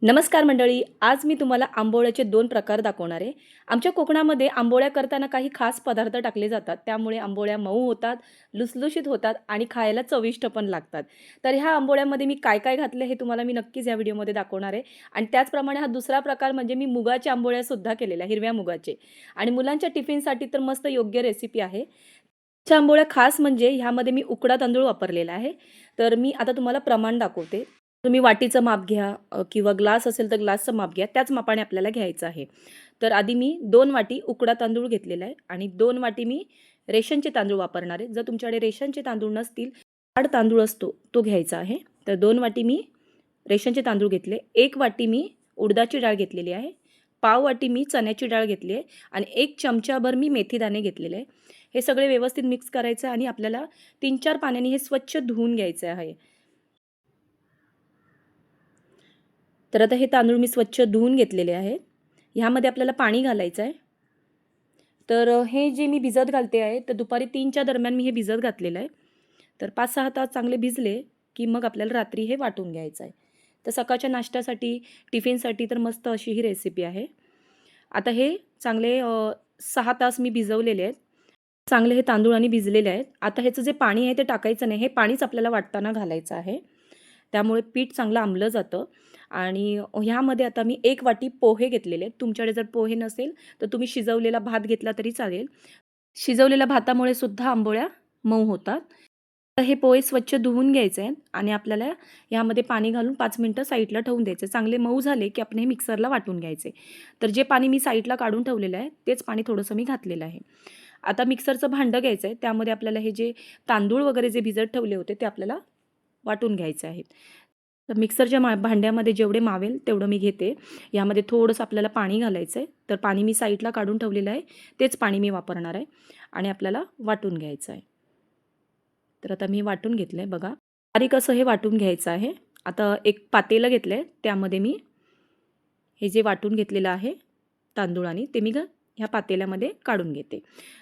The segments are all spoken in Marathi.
नमस्कार मंडळी, आज मी तुम्हाला आंबोळ्याचे 2 प्रकार दाखवणार आहे. आमच्या कोकणामध्ये आंबोळ्या करताना काही खास पदार्थ टाकले जातात. त्यामुळे आंबोळ्या मऊ होतात, लुसलुशीत होतात आणि खायला चविष्ट पण लागतात. तर ह्या आंबोळ्यामध्ये मी काय-काय घातलं हे तुम्हाला मी नक्कीच या व्हिडिओमध्ये दाखवणार आहे. आणि त्याचप्रमाणे हा दुसरा प्रकार म्हणजे मी मुगाच्या आंबोळ्यासुद्धा केलेल्या, हिरव्या मुगाचे. आणि मुलांच्या टिफिनसाठी तर मस्त योग्य रेसिपी आहे. च्या आंबोळ्या खास म्हणजे ह्यामध्ये मी उकडा तांदूळ वापरलेला आहे. तर मी आता तुम्हाला प्रमाण दाखवते. तुम्ही वाटीचं माप घ्या किंवा ग्लास असेल तर ग्लासचं माप घ्या. त्याच मापाने आपल्याला घ्यायचं आहे. तर आधी मी 2 वाटी उकडा तांदूळ घेतलेला आहे आणि 2 वाटी मी रेशनचे तांदूळ वापरणार आहे. जर तुमच्याकडे रेशनचे तांदूळ नसतील, जाड तांदूळ असतो तो घ्यायचा आहे. तर 2 वाटी मी रेशनचे तांदूळ घेतले. 1 वाटी मी उडदाची डाळ घेतलेली आहे. पाव वाटी मी चण्याची डाळ घेतली आहे आणि 1 चमचाभर मी मेथीदाणे घेतलेले आहे. हे सगळे व्यवस्थित मिक्स करायचं आणि आपल्याला 3-4 पाण्याने हे स्वच्छ धुवून घ्यायचं आहे. तर आता हे तांदूळ मी स्वच्छ धुवून घेतलेले आहेत. ह्यामध्ये आपल्याला पाणी घालायचं आहे. तर हे जे मी भिजत घालते आहे, तर दुपारी 3च्या दरम्यान मी हे भिजत घातलेलं आहे. तर 5-6 तास चांगले भिजले, की मग आपल्याला रात्री हे वाटून घ्यायचं आहे. तर सकाळच्या नाश्त्यासाठी, टिफिनसाठी तर मस्त अशी ही रेसिपी आहे. आता हे चांगले 6 तास मी भिजवलेले आहेत. चांगले हे तांदूळ आणि भिजलेले आहेत. आता ह्याचं जे पाणी आहे ते टाकायचं नाही. हे पाणीच आपल्याला वाटताना घालायचं आहे. त्यामुळे पीठ चांगलं आंबलं जातं आणि ह्यामध्ये आता मी 1 वाटी पोहे घेतलेले आहेत. तुमच्याकडे जर पोहे नसेल, तर तुम्ही शिजवलेला भात घेतला तरी चालेल. शिजवलेल्या भातामुळे सुद्धा आंबोळ्या मऊ होतात. तर हे पोहे स्वच्छ धुवून घ्यायचे आहेत आणि आपल्याला यामध्ये पाणी घालून 5 मिनिटं साईडला ठेवून द्यायचे. चांगले मऊ झाले, की आपण हे मिक्सरला वाटून घ्यायचे. तर जे पाणी मी साईडला काढून ठेवलेलं आहे, तेच पाणी थोडंसं मी घातलेलं आहे. आता मिक्सरचं भांडं घ्यायचं आहे. त्यामध्ये आपल्याला हे जे तांदूळ वगैरे जे भिजत ठेवले होते, ते आपल्याला वाटून घ्यायचे आहेत. तर मिक्सरच्या भांड्यामध्ये जेवढे मावेल तेवढं मी घेते. यामध्ये थोडंसं आपल्याला पाणी घालायचं आहे. तर पाणी मी साईडला काढून ठेवलेलं आहे. तेच पाणी मी वापरणार आहे आणि आपल्याला वाटून घ्यायचं आहे. तर आता मी वाटून घेतलं आहे बघा. बारीक असं हे वाटून घ्यायचं आहे. आता एक पातेलं घेतलं आहे. त्यामध्ये मी हे जे वाटून घेतलेलं आहे तांदूळाने ते मी ह्या पातेल्यामध्ये काढून घेते.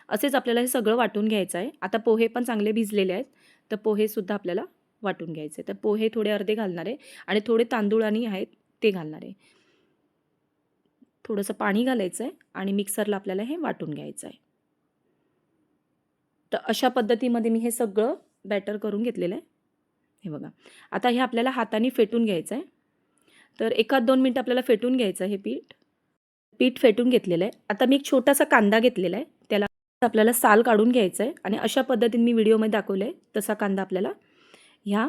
असेच आपल्याला हे सगळं वाटून घ्यायचं आहे. आता पोहे पण चांगले भिजलेले आहेत. तर पोहेसुद्धा आपल्याला वाटून घ्यायचे. तर पोहे थोडे अर्धे घालणार आहे आणि थोडे तांदूळ आणि आहेत ते घालणार आहे. थोडंसं पाणी घालायचं आहे आणि मिक्सरला आपल्याला हे वाटून घ्यायचं आहे. तर अशा पद्धतीमध्ये मी हे सगळं बॅटर करून घेतलेलं आहे. हे बघा. आता हे आपल्याला हाताने फेटून घ्यायचं आहे. तर 1-2 मिनिटं आपल्याला फेटून घ्यायचं आहे हे पीठ. पीठ फेटून घेतलेलं आहे. आता मी एक छोटासा कांदा घेतलेला आहे. त्याला आपल्याला साल काढून घ्यायचं आहे आणि अशा पद्धतीने मी व्हिडिओमध्ये दाखवलं आहे तसा कांदा आपल्याला ह्या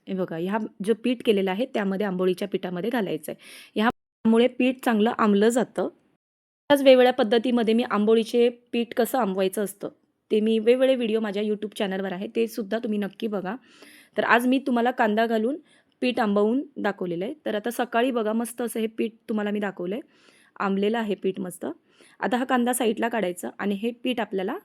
हे बघा ह्या जो पीठ केलेलं आहे त्यामध्ये आंबोळीच्या पिठामध्ये घालायचं आहे. ह्यामुळे पीठ चांगलं आंबलं जातं. त्याच वेगवेगळ्या पद्धतीमध्ये मी आंबोळीचे पीठ कसं आंबवायचं असतं ते मी वेगवेगळे व्हिडिओ माझ्या यूट्यूब चॅनलवर आहे. ते सुद्धा तुम्ही नक्की बघा. तर आज मी तुम्हाला कांदा घालून पीठ आंबवून दाखवलेलं आहे. तर आता सकाळी बघा मस्त असं हे पीठ तुम्हाला मी दाखवलं आहे. आंबलेलं आहे पीठ मस्त. आता हा कांदा साईडला काढायचा आणि हे पीठ आपल्याला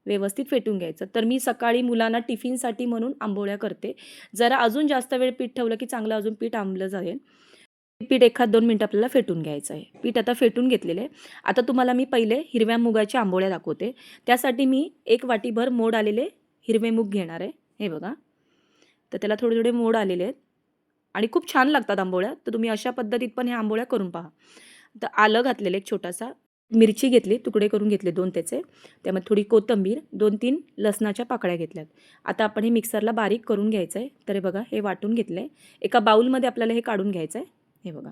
व्यवस्थित फेटून घ्यायचं. तर मी सकाळी मुलांना टिफिनसाठी म्हणून आंबोळ्या करते. जरा अजून जास्त वेळ पीठ ठेवलं की चांगलं अजून पीठ आंबलं जाईल. पीठ 1-2 मिनिटं आपल्याला फेटून घ्यायचं आहे. पीठ आता फेटून घेतलेलं आहे. आता तुम्हाला मी पहिले हिरव्या मुगाच्या आंबोळ्या दाखवते. त्यासाठी मी 1 वाटीभर मोड आलेले हिरवे मूग घेणार आहे. हे बघा. तर त्याला थोडे-थोडे मोड आलेले आहेत आणि खूप छान लागतात आंबोळ्या. तर तुम्ही अशा पद्धतीत पण ह्या आंबोळ्या करून पहा. तर आलं घातलेलं एक छोटासा, मिरची घेतली, तुकडे करून घेतले 2 त्याचे. त्यामध्ये थोडी कोथिंबीर, 2-3 लसणाच्या पाकळ्या घेतल्यात. आता आपण हे मिक्सरला बारीक करून घ्यायचं आहे. तर हे बघा हे वाटून घेतलं आहे. एका बाउलमध्ये आपल्याला हे काढून घ्यायचं आहे. हे बघा.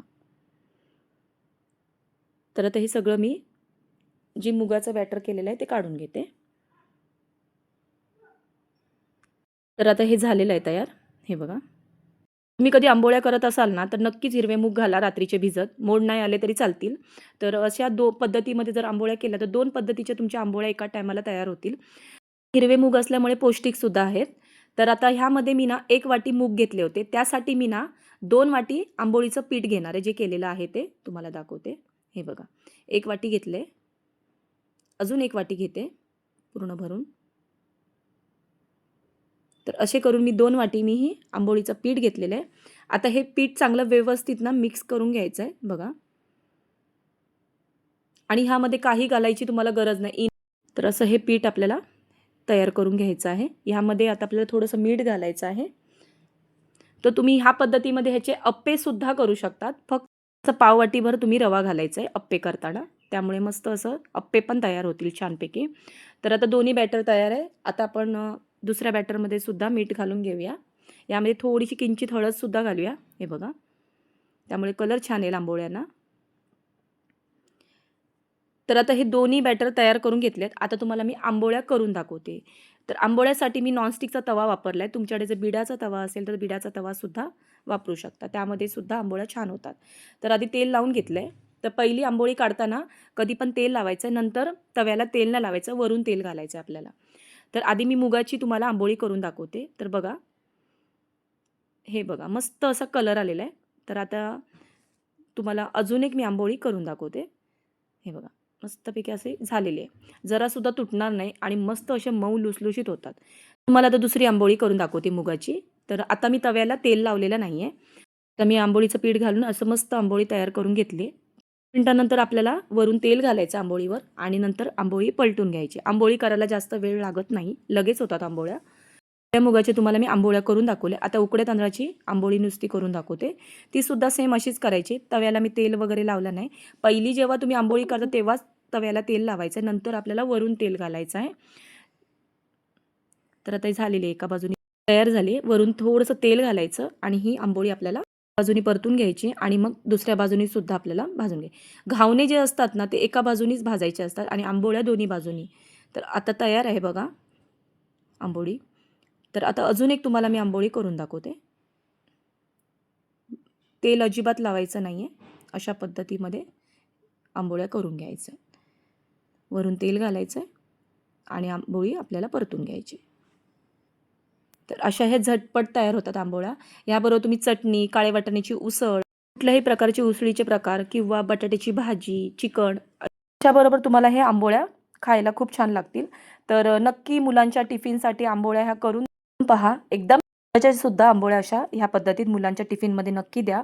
तर आता हे सगळं मी जी मुगाचं बॅटर केलेलं आहे ते काढून घेते. तर आता हे झालेलं आहे तयार. हे बघा. तुम्ही कधी आंबोळ्या करत असाल ना, तर नक्कीच हिरवे मूग घाला रात्रीचे भिजत. मोड नाही आले तरी चालतील. तर अशा पद्धतीमध्ये जर आंबोळ्या केल्या, तर 2 पद्धतीच्या तुमच्या आंबोळ्या एका टायमाला तयार होतील. हिरवे मूग असल्यामुळे पौष्टिकसुद्धा आहेत. तर आता ह्यामध्ये मी ना 1 वाटी मूग घेतले होते. त्यासाठी मी ना 2 वाटी आंबोळीचं पीठ घेणार आहे. जे केलेलं आहे ते तुम्हाला दाखवते. हे बघा. 1 वाटी घेतले. अजून 1 वाटी घेते पूर्ण भरून. तर असे करून मी 2 वाटी मी ही आंबोळीचं पीठ घेतलेलं आहे. आता हे पीठ चांगलं व्यवस्थित ना मिक्स करून घ्यायचं आहे बघा. आणि ह्यामध्ये काही घालायची तुम्हाला गरज नाही. तर असं हे पीठ आपल्याला तयार करून घ्यायचं आहे. ह्यामध्ये आता आपल्याला थोडंसं मीठ घालायचं आहे. तर तुम्ही ह्या पद्धतीमध्ये ह्याचे अप्पेसुद्धा करू शकतात. फक्त पाववाटीभर तुम्ही रवा घालायचा आहे अप्पे करताना. त्यामुळे मस्त असं अप्पे पण तयार होतील छानपैकी. तर आता दोन्ही बॅटर तयार आहे. आता आपण दुसऱ्या बॅटरमध्ये सुद्धा मीठ घालून घेऊया. यामध्ये थोडीशी किंचित हळदसुद्धा घालूया. हे बघा, त्यामुळे कलर छान येईल आंबोळ्यांना. तर आता हे दोन्ही बॅटर तयार करून घेतलेत. आता तुम्हाला मी आंबोळ्या करून दाखवते. तर आंबोळ्यासाठी मी नॉनस्टिकचा तवा वापरला आहे. तुमच्याकडे जर बिडाचा तवा असेल तर बिडाचा तवासुद्धा वापरू शकता. त्यामध्ये सुद्धा आंबोळ्या छान होतात. तर आधी तेल लावून घेतलं आहे. तर पहिली आंबोळी काढताना कधी पण तेल लावायचं, नंतर तव्याला तेल नाही लावायचं, वरून तेल घालायचं आपल्याला. तर आधी मी मुगाची तुम्हाला आंबोळी करून दाखवते. तर बघा, हे बघा मस्त असा कलर आलेला आहे. तर आता तुम्हाला अजून एक मी आंबोळी करून दाखवते. हे बघा, मस्तपैकी असे झालेले आहे. जरासुद्धा तुटणार नाही आणि मस्त असे मऊ लुसलुशीत होतात. तुम्हाला आता दुसरी आंबोळी करून दाखवते मुगाची. तर आता मी तव्याला तेल लावलेलं नाही आहे. तर मी आंबोळीचं पीठ घालून असं मस्त आंबोळी तयार करून घेतली. मिनिटानंतर आपल्याला वरून तेल घालायचं आंबोळीवर आणि नंतर आंबोळी पलटून घ्यायची. आंबोळी करायला जास्त वेळ लागत नाही, लगेच होतात आंबोळ्या. त्या मुगाच्या तुम्हाला मी आंबोळ्या करून दाखवल्या. आता उकड्या तांदळाची आंबोळी नुसती करून दाखवते. तीसुद्धा सेम अशीच करायची. तव्याला मी तेल वगैरे लावलं नाही. पहिली जेव्हा तुम्ही आंबोळी करता तेव्हाच तव्याला तेल लावायचं, नंतर आपल्याला वरून तेल घालायचं आहे. तर आता झालेली एका बाजूने तयार झाली. वरून थोडंसं तेल घालायचं आणि ही आंबोळी आपल्याला बाजूनी परतून घ्यायची आणि मग दुसऱ्या बाजूनी सुद्धा आपल्याला भाजून घ्यायची. घावणे जे असतात ना ते एका बाजूनीच भाजायचे असतात आणि आंबोळ्या दोन्ही बाजूनी. तर आता तयार आहे बघा आंबोळी. तर आता अजून एक तुम्हाला मी आंबोळी करून दाखवते. तेल अजिबात लावायचं नाही आहे. अशा पद्धतीमध्ये आंबोळ्या करून घ्यायचं. वरून तेल घालायचं आणि आंबोळी आपल्याला परतून घ्यायची. तर अशा ह्या झटपट तयार होतात आंबोळ्या. याबरोबर तुम्ही चटणी, काळे वाटाण्याची उसळ, कुठल्याही प्रकारचे उसळीचे प्रकार किंवा बटाट्याची भाजी, चिकन अशाबरोबर तुम्हाला हे आंबोळ्या खायला खूप छान लागतील. तर नक्की मुलांच्या टिफिनसाठी आंबोळ्या ह्या करून पहा. एकदम सुद्धा आंबोळ्या अशा ह्या पद्धतीत मुलांच्या टिफिनमध्ये नक्की द्या.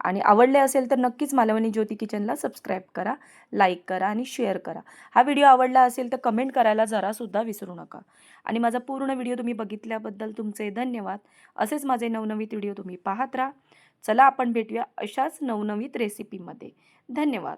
आणि आवडले असेल तर नक्कीच मालवणी ज्योती किचनला सबस्क्राईब करा, लाईक करा आणि शेअर करा. हा व्हिडिओ आवडला असेल तर कमेंट करायला जरासुद्धा विसरू नका. आणि माझा पूर्ण व्हिडिओ तुम्ही बघितल्याबद्दल तुमचे धन्यवाद. असेच माझे नवनवीन व्हिडिओ तुम्ही पाहत राहा. चला आपण भेटूया अशाच नवनवीन रेसिपीमध्ये. धन्यवाद.